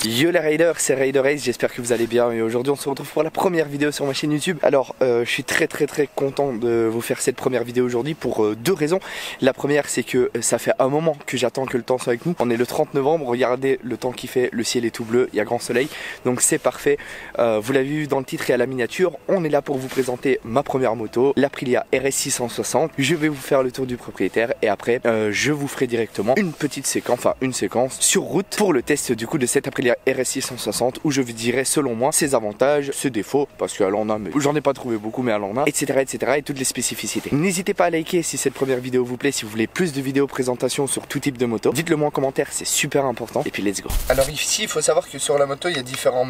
Yo les riders, c'est Raider Race, j'espère que vous allez bien et aujourd'hui on se retrouve pour la première vidéo sur ma chaîne YouTube. Alors je suis très content de vous faire cette première vidéo aujourd'hui pour deux raisons. La première c'est que ça fait un moment que j'attends que le temps soit avec nous. On est le 30 novembre, regardez le temps qu'il fait, le ciel est tout bleu, il y a grand soleil, donc c'est parfait. Vous l'avez vu dans le titre et à la miniature, on est là pour vous présenter ma première moto, l'Aprilia RS660. Je vais vous faire le tour du propriétaire et après je vous ferai directement une petite séquence, enfin une séquence sur route pour le test du coup de cette Aprilia RS660 où je vous dirai selon moi ses avantages, ses défauts, parce qu'elle en a, mais j'en ai pas trouvé beaucoup, mais elle en a, etc. et toutes les spécificités. N'hésitez pas à liker si cette première vidéo vous plaît, si vous voulez plus de vidéos présentations sur tout type de moto. Dites-le moi en commentaire, c'est super important. Et puis let's go. Alors ici, il faut savoir que sur la moto, il y a différents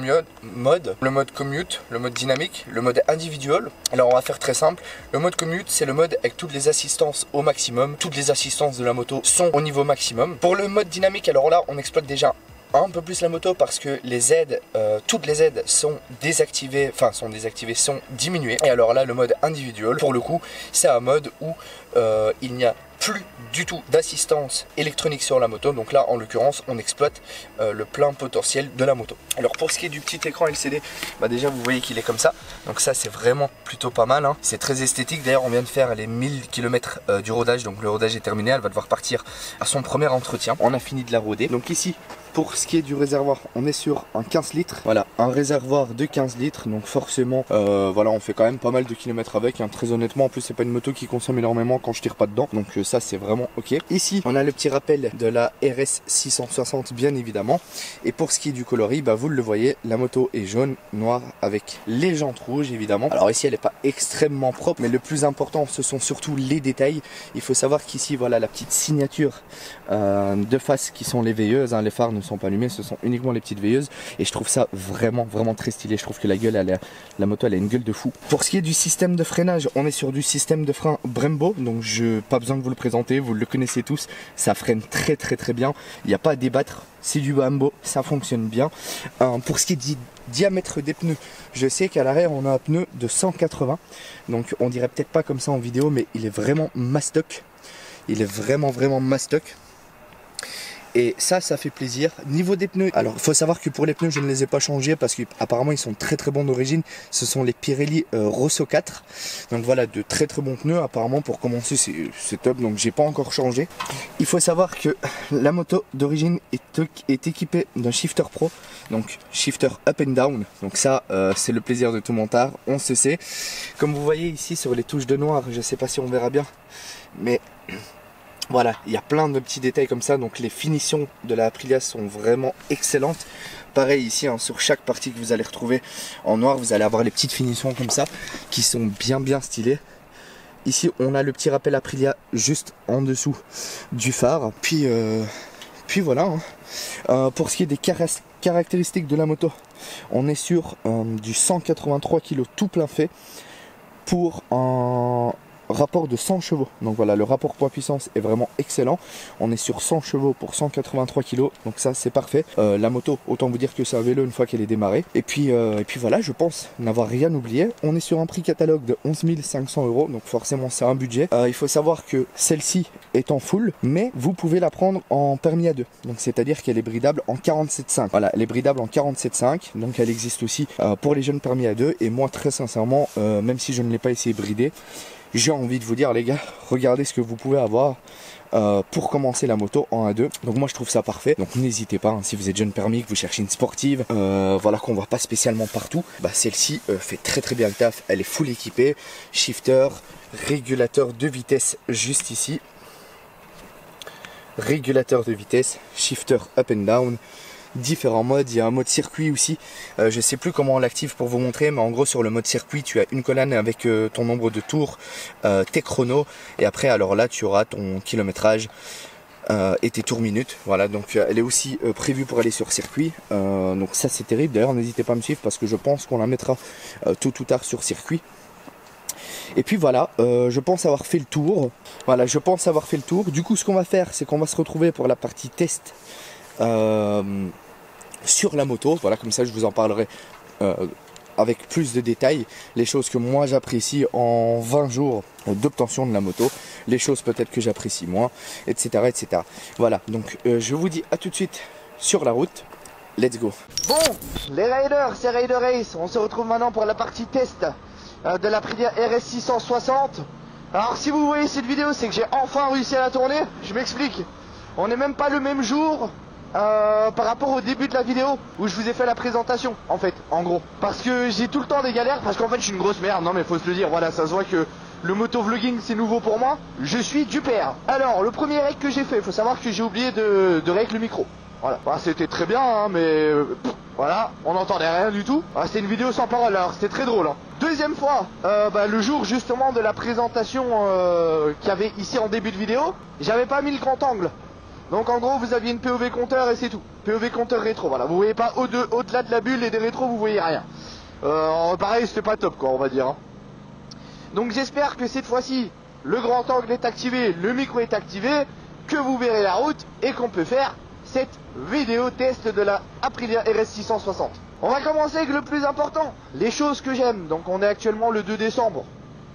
modes. Le mode commute, le mode dynamique, le mode individual. Alors on va faire très simple. Le mode commute, c'est le mode avec toutes les assistances au maximum. Toutes les assistances de la moto sont au niveau maximum. Pour le mode dynamique, alors là, on exploite déjà un peu plus la moto parce que les aides, toutes les aides sont désactivées, sont diminuées. Et alors là, le mode individuel, pour le coup, c'est un mode où il n'y a plus du tout d'assistance électronique sur la moto. Donc là, en l'occurrence, on exploite le plein potentiel de la moto. Alors pour ce qui est du petit écran LCD, bah déjà vous voyez qu'il est comme ça. Donc ça, c'est vraiment plutôt pas mal, hein. C'est très esthétique. D'ailleurs, on vient de faire les 1000 km du rodage. Donc le rodage est terminé. Elle va devoir partir à son premier entretien. On a fini de la roder. Donc ici, pour ce qui est du réservoir, on est sur un 15 litres. Voilà, un réservoir de 15 litres. Donc forcément, voilà, on fait quand même pas mal de kilomètres avec, hein. Très honnêtement, en plus, c'est pas une moto qui consomme énormément quand je tire pas dedans. Donc ça, c'est vraiment ok. Ici, on a le petit rappel de la RS660, bien évidemment. Et pour ce qui est du coloris, bah, vous le voyez, la moto est jaune, noire, avec les jantes rouges, évidemment. Alors ici, elle n'est pas extrêmement propre, mais le plus important, ce sont surtout les détails. Il faut savoir qu'ici, voilà, la petite signature de face qui sont les veilleuses, hein. Les phares ne sont pas allumés, ce sont uniquement les petites veilleuses. Et je trouve ça vraiment très stylé. Je trouve que la gueule, la moto, elle a une gueule de fou. Pour ce qui est du système de freinage, on est sur du système de frein Brembo. Donc pas besoin de vous le présenter, vous le connaissez tous. Ça freine très bien. Il n'y a pas à débattre. C'est du Brembo, ça fonctionne bien. Pour ce qui est du diamètre des pneus, je sais qu'à l'arrière on a un pneu de 180. Donc on dirait peut-être pas comme ça en vidéo, mais il est vraiment mastoc. Il est vraiment mastoc. Et ça fait plaisir. Niveau des pneus, alors il faut savoir que pour les pneus je ne les ai pas changés parce qu'apparemment ils sont très bons d'origine. Ce sont les Pirelli Rosso 4. Donc voilà, de très bons pneus. Apparemment pour commencer c'est top, donc j'ai pas encore changé. Il faut savoir que la moto d'origine est équipée d'un shifter pro. Donc shifter up and down. Donc ça c'est le plaisir de tout montard, on se sait. Comme vous voyez ici sur les touches de noir, je sais pas si on verra bien, mais voilà, il y a plein de petits détails comme ça, donc les finitions de la Aprilia sont vraiment excellentes. Pareil ici, hein, sur chaque partie que vous allez retrouver en noir, vous allez avoir les petites finitions comme ça, qui sont bien stylées. Ici, on a le petit rappel Aprilia juste en dessous du phare. Puis voilà, hein. Pour ce qui est des caractéristiques de la moto, on est sur du 183 kg tout plein fait pour un rapport de 100 chevaux. Donc voilà, le rapport poids-puissance est vraiment excellent. On est sur 100 chevaux pour 183 kg, donc ça c'est parfait. La moto, autant vous dire que c'est un vélo une fois qu'elle est démarrée. Et puis voilà, je pense n'avoir rien oublié. On est sur un prix catalogue de 11 500 €, donc forcément c'est un budget. Il faut savoir que celle-ci est en full, mais vous pouvez la prendre en permis à deux. Donc c'est-à-dire qu'elle est bridable en 47.5. Voilà, elle est bridable en 47.5, donc elle existe aussi pour les jeunes permis à deux. Et moi très sincèrement, même si je ne l'ai pas essayé bridée, j'ai envie de vous dire les gars, regardez ce que vous pouvez avoir pour commencer la moto en A2. Donc moi je trouve ça parfait. Donc n'hésitez pas, hein, si vous êtes jeune permis, que vous cherchez une sportive, voilà, qu'on voit pas spécialement partout, bah celle-ci fait très bien le taf. Elle est full équipée, shifter, régulateur de vitesse juste ici, régulateur de vitesse, shifter up and down. Différents modes, il y a un mode circuit aussi, je sais plus comment on l'active pour vous montrer, mais en gros sur le mode circuit tu as une colonne avec ton nombre de tours, tes chronos, et après alors là tu auras ton kilométrage et tes tours minutes. Voilà, donc elle est aussi prévue pour aller sur circuit, donc ça c'est terrible. D'ailleurs n'hésitez pas à me suivre parce que je pense qu'on la mettra tôt ou tard sur circuit. Et puis voilà, je pense avoir fait le tour. Voilà, je pense avoir fait le tour. Du coup ce qu'on va faire, c'est qu'on va se retrouver pour la partie test sur la moto. Voilà, comme ça je vous en parlerai avec plus de détails, les choses que moi j'apprécie en 20 jours d'obtention de la moto, les choses peut-être que j'apprécie moins, etc. Voilà, donc je vous dis à tout de suite sur la route. let's go. Bon, les Raiders, c'est Raider Race. On se retrouve maintenant pour la partie test de l'Aprilia RS 660. Alors si vous voyez cette vidéo, c'est que j'ai enfin réussi à la tourner. Je m'explique. On n'est même pas le même jour par rapport au début de la vidéo où je vous ai fait la présentation, en fait, en gros. Parce que j'ai tout le temps des galères, parce qu'en fait je suis une grosse merde. Non mais faut se le dire, voilà, ça se voit que le motovlogging c'est nouveau pour moi. Je suis du père. Alors, le premier rec que j'ai fait, faut savoir que j'ai oublié de rec le micro. Voilà, bah, c'était très bien, hein, mais voilà, on n'entendait rien du tout. Ah, c'était une vidéo sans parole, alors c'était très drôle. Hein. Deuxième fois, le jour justement de la présentation qu'il y avait ici en début de vidéo, j'avais pas mis le grand angle. Donc en gros, vous aviez une POV compteur et c'est tout. POV compteur rétro, voilà. Vous voyez pas au-delà de la bulle et des rétros, vous voyez rien. Pareil, c'était pas top, quoi, on va dire. Hein. Donc j'espère que cette fois-ci, le grand angle est activé, le micro est activé, que vous verrez la route et qu'on peut faire cette vidéo test de la Aprilia RS 660. On va commencer avec le plus important, les choses que j'aime. Donc on est actuellement le 2 décembre.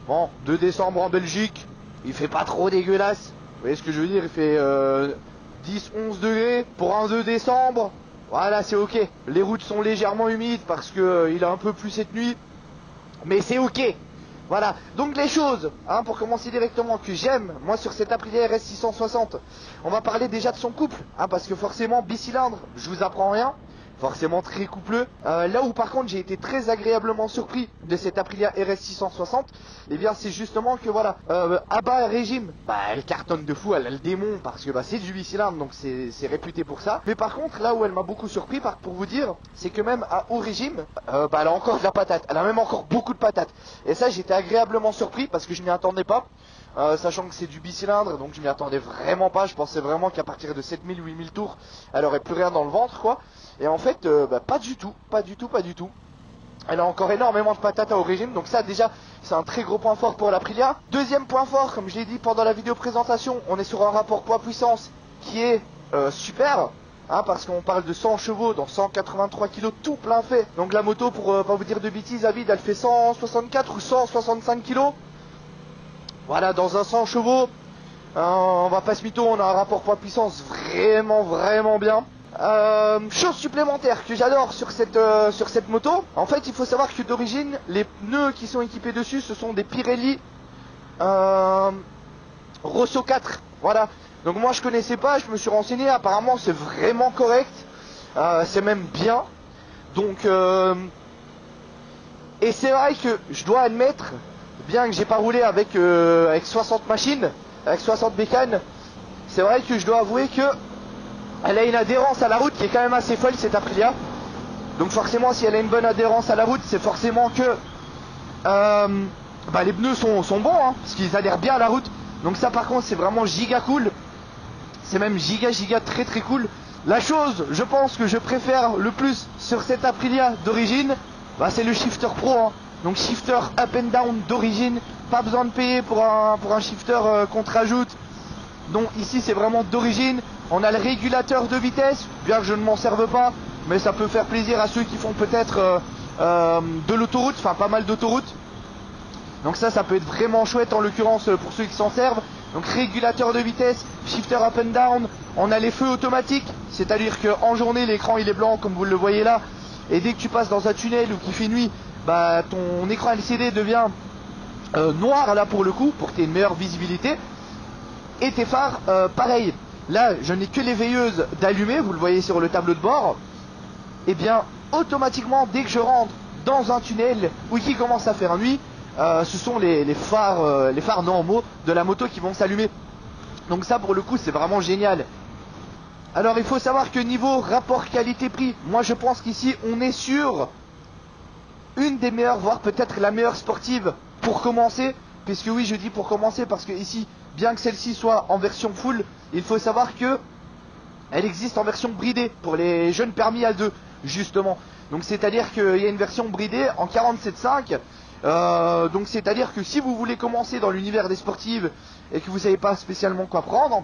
Bon, 2 décembre en Belgique, il fait pas trop dégueulasse. Vous voyez ce que je veux dire, il fait 10-11 degrés pour un 2 décembre. Voilà, c'est ok. Les routes sont légèrement humides parce que il a un peu plu cette nuit. Mais c'est ok. Voilà, donc les choses, hein, pour commencer directement, que j'aime, moi sur cette Aprilia RS 660, on va parler déjà de son couple, hein, parce que forcément, bicylindre, je vous apprends rien, forcément très coupleux. Là où par contre j'ai été très agréablement surpris de cette Aprilia RS 660, et bien c'est justement que voilà, à bas régime, elle cartonne de fou, elle a le démon, parce que c'est du bicylindre, donc c'est réputé pour ça. Mais par contre, là où elle m'a beaucoup surpris, pour vous dire, c'est que même à haut régime, elle a encore de la patate, elle a même encore beaucoup de patates. Et ça j'étais agréablement surpris, parce que je m'y attendais pas. Sachant que c'est du bicylindre, donc je m'y attendais vraiment pas. Je pensais vraiment qu'à partir de 7000 ou 8000 tours, elle aurait plus rien dans le ventre, quoi. Et en fait, pas du tout. Elle a encore énormément de patates à origine, donc ça déjà, c'est un très gros point fort pour l'Aprilia. Deuxième point fort, comme je l'ai dit pendant la vidéo présentation, on est sur un rapport poids-puissance qui est super. Hein, parce qu'on parle de 100 chevaux dans 183 kg tout plein fait. Donc la moto, pour pas vous dire de bêtises, à vide, elle fait 164 ou 165 kg. Voilà, dans un 100 chevaux, on va pas se mytho, on a un rapport poids-puissance vraiment bien. Chose supplémentaire que j'adore sur cette moto, en fait il faut savoir que d'origine, les pneus qui sont équipés dessus, ce sont des Pirelli Rosso 4, voilà. Donc moi je connaissais pas, je me suis renseigné, apparemment c'est vraiment correct, c'est même bien. Donc, et c'est vrai que je dois admettre, bien que j'ai pas roulé avec 60 machines, avec 60 bécanes, c'est vrai que je dois avouer que elle a une adhérence à la route qui est quand même assez folle, cette Aprilia. Donc forcément, si elle a une bonne adhérence à la route, c'est forcément que les pneus sont bons, hein, parce qu'ils adhèrent bien à la route. Donc ça par contre c'est vraiment giga cool. C'est même giga très cool. La chose, je pense, que je préfère le plus sur cette Aprilia d'origine, c'est le shifter pro, hein. Donc shifter up and down d'origine, pas besoin de payer pour un shifter qu'on te rajoute. Donc ici c'est vraiment d'origine. On a le régulateur de vitesse, bien que je ne m'en serve pas, mais ça peut faire plaisir à ceux qui font peut-être de l'autoroute, enfin pas mal d'autoroute. Donc ça peut être vraiment chouette en l'occurrence pour ceux qui s'en servent. Donc régulateur de vitesse, shifter up and down. On a les feux automatiques, c'est-à-dire qu'en journée l'écran il est blanc comme vous le voyez là, et dès que tu passes dans un tunnel ou qu'il fait nuit, ton écran LCD devient noir là pour le coup, pour que tu aies une meilleure visibilité. Et tes phares, pareil. Là, je n'ai que les veilleuses d'allumer, vous le voyez sur le tableau de bord. Et bien, automatiquement, dès que je rentre dans un tunnel ou qu'il commence à faire nuit, ce sont les phares normaux de la moto qui vont s'allumer. Donc ça, pour le coup, c'est vraiment génial. Alors, il faut savoir que niveau rapport qualité-prix, moi je pense qu'ici, on est sur une des meilleures, voire peut-être la meilleure sportive pour commencer. Puisque oui, je dis pour commencer parce que ici, bien que celle-ci soit en version full, il faut savoir que elle existe en version bridée pour les jeunes permis A2 justement. Donc c'est à dire qu'il y a une version bridée en 47.5. Donc c'est à dire que si vous voulez commencer dans l'univers des sportives et que vous savez pas spécialement quoi prendre,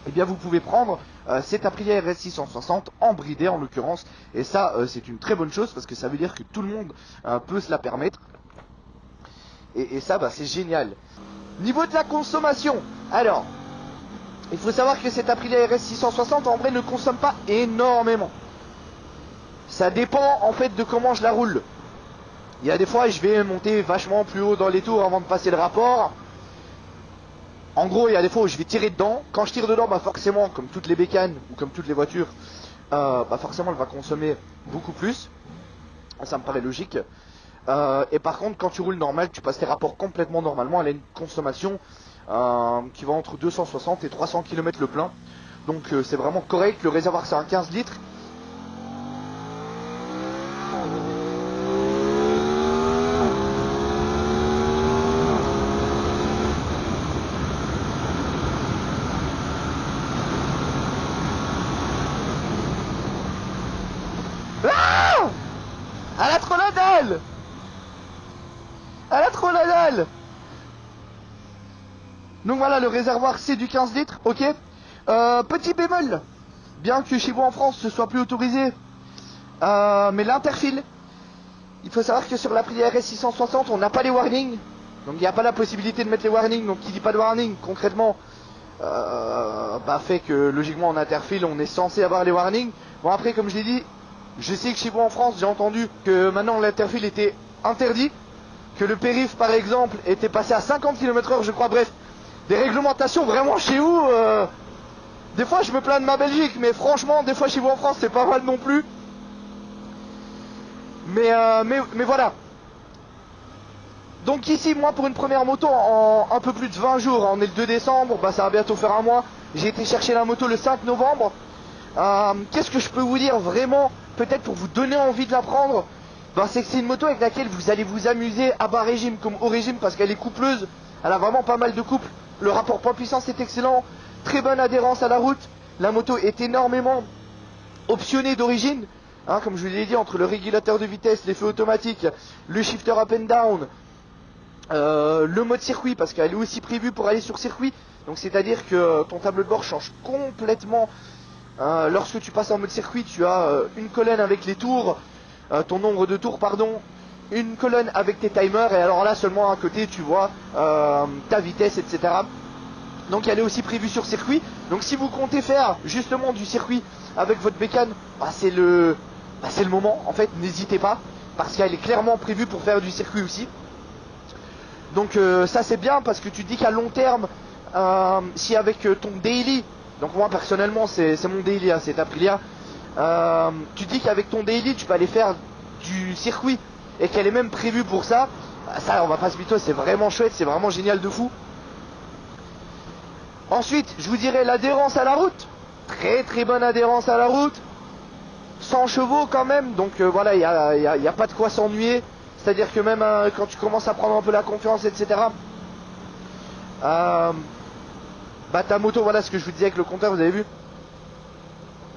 eh bien vous pouvez prendre cette Aprilia RS 660 en bridé en l'occurrence. Et ça c'est une très bonne chose parce que ça veut dire que tout le monde peut se la permettre. Et ça c'est génial. Niveau de la consommation, alors il faut savoir que cette Aprilia RS 660 en vrai ne consomme pas énormément. Ça dépend en fait de comment je la roule. Il y a des fois je vais monter vachement plus haut dans les tours avant de passer le rapport. En gros il y a des fois où je vais tirer dedans. Quand je tire dedans, bah forcément comme toutes les bécanes ou comme toutes les voitures, bah forcément elle va consommer beaucoup plus. Ça me paraît logique. Et par contre quand tu roules normal, tu passes tes rapports complètement normalement. Elle a une consommation qui va entre 260 et 300 km le plein. Donc c'est vraiment correct. Le réservoir c'est un 15 litres. Ah, elle a trop la dalle. Elle a trop la dalle. Donc voilà, le réservoir c'est du 15 litres, ok. Petit bémol, bien que chez vous en France ce soit plus autorisé, mais l'interfile, il faut savoir que sur l'Aprilia RS 660 on n'a pas les warnings. Donc il n'y a pas la possibilité de mettre les warnings. Donc qui dit pas de warning concrètement bah fait que logiquement en interfile on est censé avoir les warnings. Bon après comme je l'ai dit, je sais que chez vous en France j'ai entendu que maintenant l'interfile était interdit, que le périph par exemple était passé à 50 km/h je crois. Bref, des réglementations vraiment chez vous. Des fois je me plains de ma Belgique, mais franchement des fois chez vous en France c'est pas mal non plus. Mais voilà. Donc ici moi pour une première moto en un peu plus de 20 jours, on est le 2 décembre, bah ça va bientôt faire un mois. J'ai été chercher la moto le 5 novembre. Qu'est-ce que je peux vous dire vraiment, peut-être pour vous donner envie de la prendre, bah c'est que c'est une moto avec laquelle vous allez vous amuser à bas régime comme au régime, parce qu'elle est coupleuse, elle a vraiment pas mal de couple. Le rapport poids-puissance est excellent, très bonne adhérence à la route. La moto est énormément optionnée d'origine, hein, comme je vous l'ai dit, entre le régulateur de vitesse, les feux automatiques, le shifter up and down, le mode circuit, parce qu'elle est aussi prévue pour aller sur circuit. Donc c'est à dire que ton tableau de bord change complètement. Lorsque tu passes en mode circuit, tu as une colonne avec les tours, ton nombre de tours pardon, une colonne avec tes timers, et alors là seulement à côté tu vois ta vitesse, etc. Donc elle est aussi prévue sur circuit. Donc si vous comptez faire justement du circuit avec votre bécane, bah, c'est le moment en fait, n'hésitez pas, parce qu'elle est clairement prévue pour faire du circuit aussi. Donc ça c'est bien, parce que tu te dis qu'à long terme, si avec ton daily, donc moi personnellement c'est mon daily, hein, c'est Aprilia, tu te dis qu'avec ton daily tu peux aller faire du circuit et qu'elle est même prévue pour ça, ça on va pas se mytho, c'est vraiment chouette, c'est vraiment génial de fou. Ensuite je vous dirais l'adhérence à la route, très très bonne adhérence à la route, 100 chevaux quand même, donc voilà, il y a pas de quoi s'ennuyer. C'est-à-dire que même quand tu commences à prendre un peu la confiance, etc. Bah ta moto, voilà ce que je vous disais avec le compteur, vous avez vu.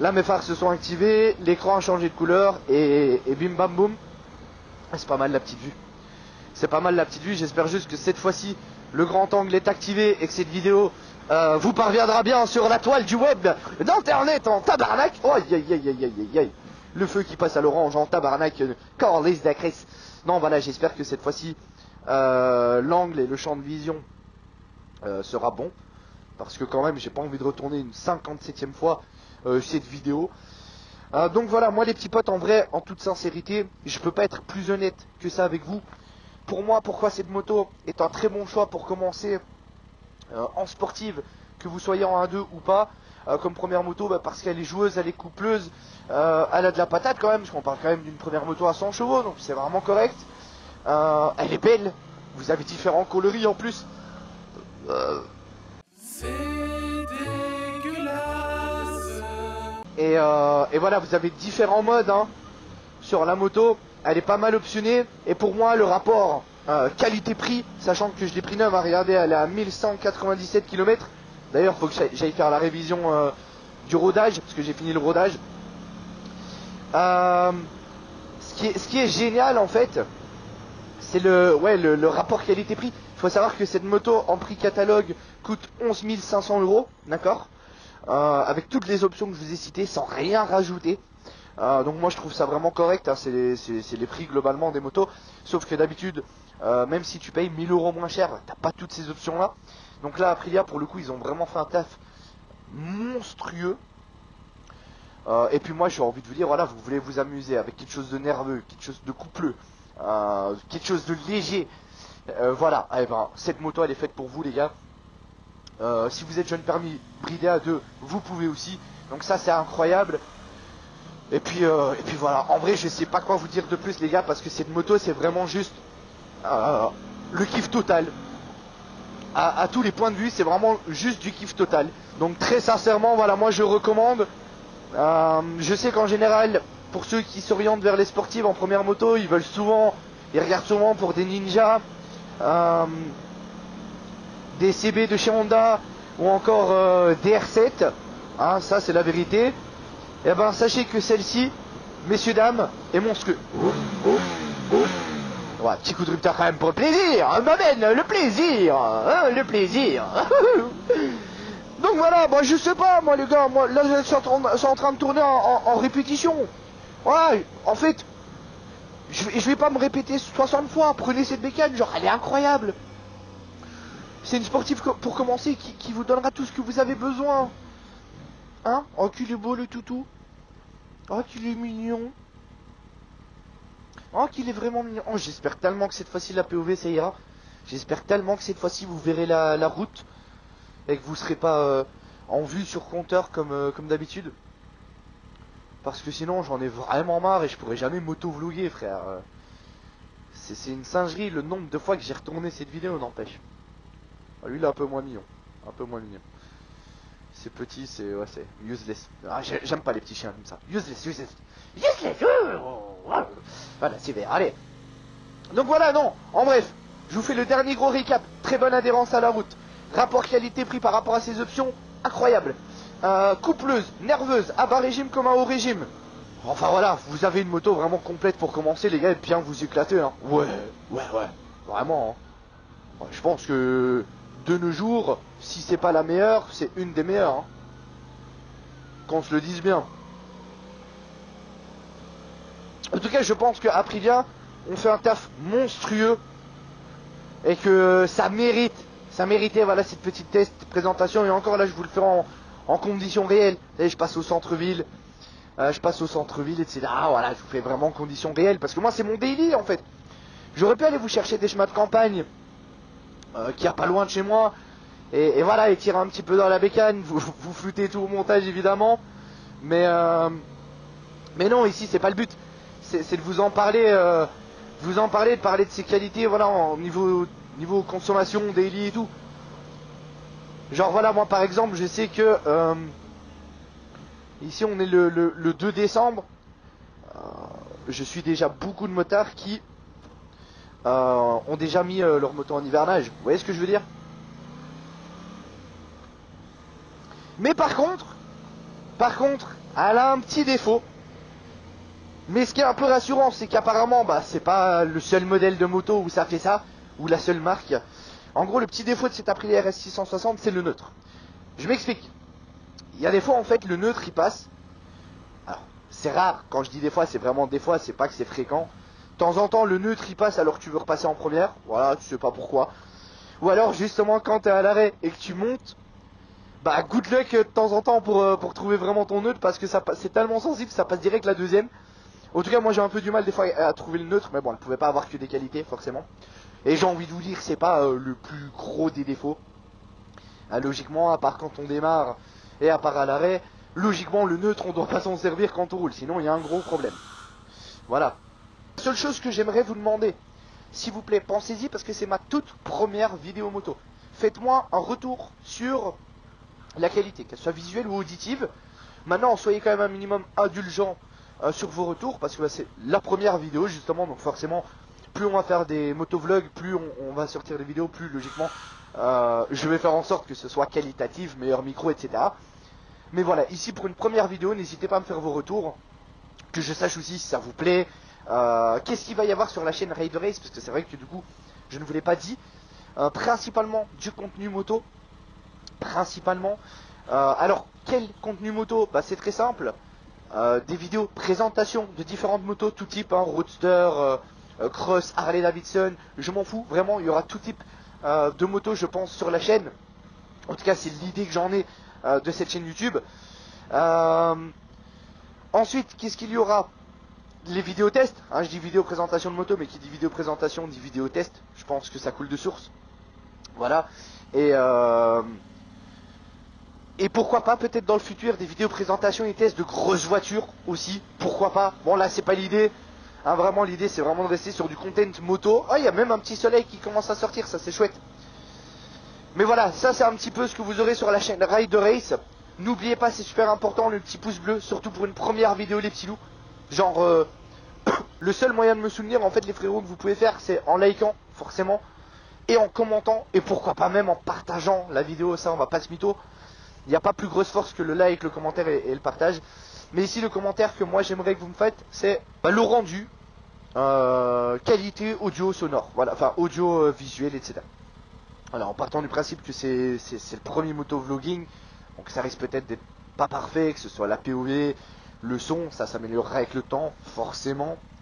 Là mes phares se sont activés, l'écran a changé de couleur et bim bam boum. C'est pas mal la petite vue. C'est pas mal la petite vue, j'espère juste que cette fois-ci le grand angle est activé et que cette vidéo vous parviendra bien sur la toile du web, d'internet en tabarnak. Oh aïe aïe aïe aïe aïe aïe. Le feu qui passe à l'orange en tabarnak, Corliss d'Acris. Non voilà, j'espère que cette fois-ci l'angle et le champ de vision sera bon, parce que quand même j'ai pas envie de retourner une 57e fois cette vidéo. Donc voilà, moi les petits potes, en vrai, en toute sincérité, je peux pas être plus honnête que ça avec vous. Pour moi, pourquoi cette moto est un très bon choix pour commencer en sportive, que vous soyez en 1-2 ou pas, comme première moto, bah, parce qu'elle est joueuse, elle est coupleuse, elle a de la patate quand même, parce qu'on parle quand même d'une première moto à 100 chevaux, donc c'est vraiment correct. Elle est belle, vous avez différents coloris en plus. C'est dégueulasse. Et voilà, vous avez différents modes hein, sur la moto. Elle est pas mal optionnée. Et pour moi, le rapport qualité-prix, sachant que je l'ai pris neuve, hein, regardez, elle est à 1197 km. D'ailleurs, il faut que j'aille faire la révision du rodage, parce que j'ai fini le rodage. Ce qui est génial en fait, c'est le rapport qualité-prix. Il faut savoir que cette moto en prix catalogue coûte 11 500 €, d'accord, avec toutes les options que je vous ai citées, sans rien rajouter. Donc moi je trouve ça vraiment correct, hein, c'est les prix globalement des motos. Sauf que d'habitude, même si tu payes 1000 € moins cher, t'as pas toutes ces options là. Donc là Aprilia pour le coup ils ont vraiment fait un taf monstrueux. Et puis moi j'ai envie de vous dire, voilà, vous voulez vous amuser avec quelque chose de nerveux, quelque chose de coupleux, quelque chose de léger. Voilà, eh ben, cette moto elle est faite pour vous les gars. Si vous êtes jeune permis bridé à 2, vous pouvez aussi. Donc ça c'est incroyable. Et puis voilà, en vrai je sais pas quoi vous dire de plus les gars, parce que cette moto c'est vraiment juste le kiff total. À tous les points de vue, c'est vraiment juste du kiff total. Donc très sincèrement, voilà, moi je recommande. Je sais qu'en général, pour ceux qui s'orientent vers les sportives en première moto, ils regardent souvent pour des Ninja, des CB de chez Honda ou encore des R7. Hein, ça c'est la vérité. Et ben sachez que celle-ci, messieurs dames, est monstrueux. Ouais, petit coup de rupteur quand même pour le plaisir. M'amène le plaisir, hein, le plaisir. Donc voilà, moi je sais pas, moi les gars, moi là je suis en train de tourner en répétition. Voilà, en fait, je vais pas me répéter 60 fois. Prenez cette bécane, genre elle est incroyable. C'est une sportive pour commencer qui vous donnera tout ce que vous avez besoin. Hein? Oh qu'il est beau le toutou. Oh qu'il est mignon. Oh qu'il est vraiment mignon. Oh j'espère tellement que cette fois-ci la POV ça ira. J'espère tellement que cette fois-ci vous verrez la route. Et que vous serez pas en vue sur compteur comme d'habitude. Parce que sinon j'en ai vraiment marre et je pourrais jamais moto-vloguer frère. C'est une singerie le nombre de fois que j'ai retourné cette vidéo, n'empêche. Ah, lui il est un peu moins mignon. Un peu moins mignon. C'est petit, c'est useless. Ah, j'aime pas les petits chiens comme ça. Useless. Voilà, c'est vert, allez. Donc voilà, non, en bref, je vous fais le dernier gros récap. Très bonne adhérence à la route. Rapport qualité-prix par rapport à ces options, incroyable. Coupleuse, nerveuse, à bas régime comme à haut régime. Enfin voilà, vous avez une moto vraiment complète pour commencer les gars et bien vous éclater. Hein. Ouais. Vraiment. Hein. Ouais, je pense que de nos jours, si c'est pas la meilleure, c'est une des meilleures. Hein. Qu'on se le dise bien. En tout cas, je pense que Aprilia, on fait un taf monstrueux et que ça méritait voilà cette petite test présentation. Et encore là, je vous le ferai en conditions réelles. Vous savez, je passe au centre-ville, etc. Voilà, je vous fais vraiment en conditions réelles parce que moi, c'est mon daily en fait. J'aurais pu aller vous chercher des chemins de campagne qui a pas loin de chez moi. Et voilà, et tirer un petit peu dans la bécane, vous floutez tout au montage évidemment. Mais non, ici c'est pas le but. C'est de vous en parler, de parler de ses qualités, voilà, en niveau consommation, daily et tout. Genre voilà, moi par exemple, je sais que ici on est le 2 décembre. Je suis déjà beaucoup de motards qui ont déjà mis leur moto en hivernage. Vous voyez ce que je veux dire? Mais par contre, elle a un petit défaut. Mais ce qui est un peu rassurant, c'est qu'apparemment, bah, c'est pas le seul modèle de moto où ça fait ça, ou la seule marque. En gros, le petit défaut de cette Aprilia RS 660, c'est le neutre. Je m'explique. Il y a des fois, en fait, le neutre, il passe. Alors, c'est rare. Quand je dis des fois, c'est vraiment des fois, c'est pas que c'est fréquent. De temps en temps, le neutre, il passe alors que tu veux repasser en première. Voilà, tu sais pas pourquoi. Ou alors, justement, quand t'es à l'arrêt et que tu montes, bah, good luck de temps en temps pour trouver vraiment ton neutre, parce que c'est tellement sensible, ça passe direct la deuxième. En tout cas, moi j'ai un peu du mal des fois à trouver le neutre, mais bon, elle pouvait pas avoir que des qualités forcément. Et j'ai envie de vous dire, c'est pas le plus gros des défauts. Logiquement, à part quand on démarre et à part à l'arrêt, logiquement le neutre on doit pas s'en servir quand on roule, sinon il y a un gros problème. Voilà. La seule chose que j'aimerais vous demander, s'il vous plaît, pensez-y parce que c'est ma toute première vidéo moto. Faites-moi un retour sur la qualité, qu'elle soit visuelle ou auditive. Maintenant, soyez quand même un minimum indulgent sur vos retours parce que bah, c'est la première vidéo justement, donc forcément plus on va faire des motovlogs, plus on va sortir des vidéos, plus logiquement je vais faire en sorte que ce soit qualitatif, meilleur micro, etc. Mais voilà, ici pour une première vidéo, n'hésitez pas à me faire vos retours, que je sache aussi si ça vous plaît, qu'est-ce qu'il va y avoir sur la chaîne Raider Race, parce que c'est vrai que du coup je ne vous l'ai pas dit, principalement du contenu moto, principalement. Alors quel contenu moto? Bah c'est très simple. Des vidéos présentation de différentes motos, tout type, hein, Roadster, Cross, Harley Davidson, je m'en fous, vraiment, il y aura tout type de motos, je pense, sur la chaîne. En tout cas, c'est l'idée que j'en ai de cette chaîne YouTube. Ensuite, qu'est-ce qu'il y aura? Les vidéos tests, hein, je dis vidéo présentation de moto, mais qui dit vidéo présentation dit vidéo test. Je pense que ça coule de source. Voilà. Et pourquoi pas peut-être dans le futur des vidéos présentation et tests de grosses voitures aussi. Pourquoi pas? Bon là c'est pas l'idée. Hein, vraiment l'idée c'est vraiment de rester sur du content moto. Ah il y a même un petit soleil qui commence à sortir, ça c'est chouette. Mais voilà, ça c'est un petit peu ce que vous aurez sur la chaîne Ride the Race. N'oubliez pas, c'est super important, le petit pouce bleu, surtout pour une première vidéo les petits loups. Genre le seul moyen de me soutenir en fait les frérots que vous pouvez faire c'est en likant forcément. Et en commentant, et pourquoi pas même en partageant la vidéo, ça on va pas se mytho. Il n'y a pas plus grosse force que le like, le commentaire et le partage. Mais ici le commentaire que moi j'aimerais que vous me faites, c'est le rendu, qualité audio sonore, voilà, enfin audio visuel, etc. Alors en partant du principe que c'est le premier motovlogging, donc ça risque peut-être d'être pas parfait, que ce soit la POV, le son, ça s'améliorera avec le temps, forcément.